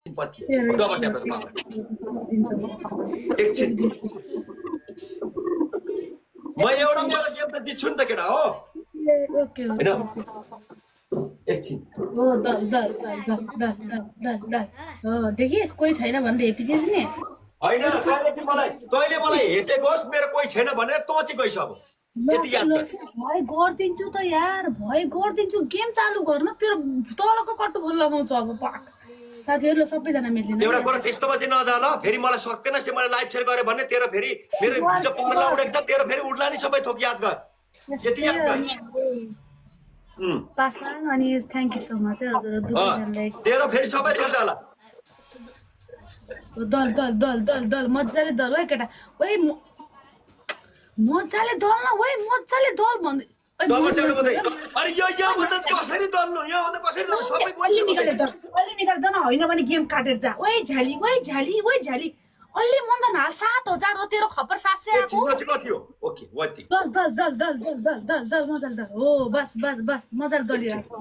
पर्खियो double tap एकछिन म एउटा मेरो गेम त जित्छु नि त केटा हो ओके हैन एकछिन हो दल दल दल दल दल दल दल दल हो देखिस् कोही छैन भनेर हेपिदिस् नि हैन तैले मलाई हेपेकोस् मेरो कोही छैन भनेर तँ चाहिँ गइस अब यति याद गर भए गरिदिन्छु त यार भए गरिदिन्छु गेम चालु गर्न तेरो तलको कट्टु खोल लगाउँछु अब पाक साथीहरुले सबैजना मिल्दिन एउटा कुरा त्यस्तोमा चाहिँ नजा ल फेरि मलाई सक्दैन से मलाई लाइभ शेयर गरे भने तेरो फेरि मेरो हिजो 15 उडेको छ तेरो फेरि उड्ला नि सबै थोक याद गर यति याद गर पासाङ अनि थ्यांक यू सो मच हजुर दुवैजनालाई तेरो फेरि सबै थोक जाला दल दल दल दल दल मज्जाले दल ओइ केटा ओइ मज्जाले दल न ओइ मज्जाले दल भन्दै अरे यो भन्दा कसरी दल्नु यो भन्दा कसरी दल्नु सबै अलि निकाल्दैन हैन भने गेम काटेर जा ओइ झ्याली अलि मन्दन हाल 7000 हो तेरो खबर 700 आको कति हो ओके वाटी दल दल दल दल दल दल दल दल मज्जाले दल हो बस बस बस मज्जाले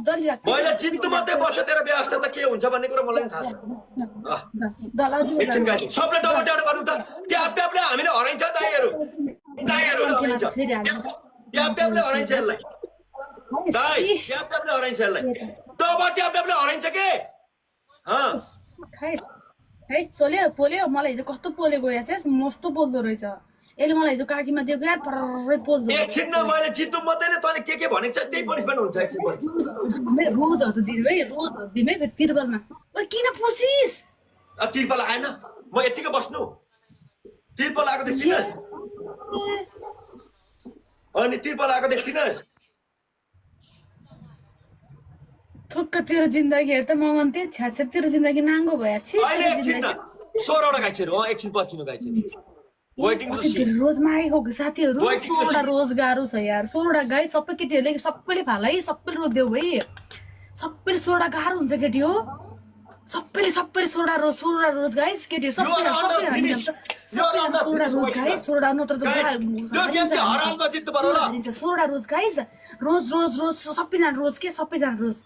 दलिराख मैले चिन्तु मात्रै बस्छ तेरो व्यवस्था त के हुन्छ भन्ने कुरा मलाई पनि थाहा छ दल अझै एकछिन गाडी सबले डबल ट्याप गर्नु त ट्यापले हामीले हराइन्छ दाइहरु हराइन्छ ट्यापले हराइन्छ यसलाई दाइ ट्यापले हराइन्छ यसलाई डबल ट्यापले हराइन्छ के खै चल्यो पोल्यो मलाई हिजो कस्तो पोले गयो छ मस्तो पोल्दो रहेछ यसले मलाई हिजो काकीमा दिएको यार पररै पोल्दो एकछिन न मैले चित्तु मात्रै तैले के भनेको छ त्यही पनिशमेन्ट हुन्छ एकछिन रोजहरु दिनु है रोजहरु दिनु है तिरबलमा ओइ किन पुसिस तिरपल आएन म यतिकै बस्नु तिरपल आएको देखिनस् अनि तिरपल आएको देखिनस् थोक्क तेरो जिन्दगी हेर त मगन्ते छ्याछ्या तेरो जिन्दगी नाङ्गो भया छि अहिले एकछिन न 16 वटा गाइछहरू एकछिन पर्खिनु गाइछहरू वेटिङ टु सी रोजमा आएको साथीहरु 16 वटा रोज गाह्रो छ यार 16 वटा गाई सबै केटीहरुले सबैले फाल है सबैले रोज देऊ है सबैले 16 वटा गाह्रो हुन्छ केटी हो सबैले 16 रोज गाइस केटी सबैले 16 रोज गाइस 16 नत्र त यो गेम चाहिँ हरालमा जित्नु पर्यो ल 16 रोज गाइस रोज सबैजना रोज के सबैजना रोज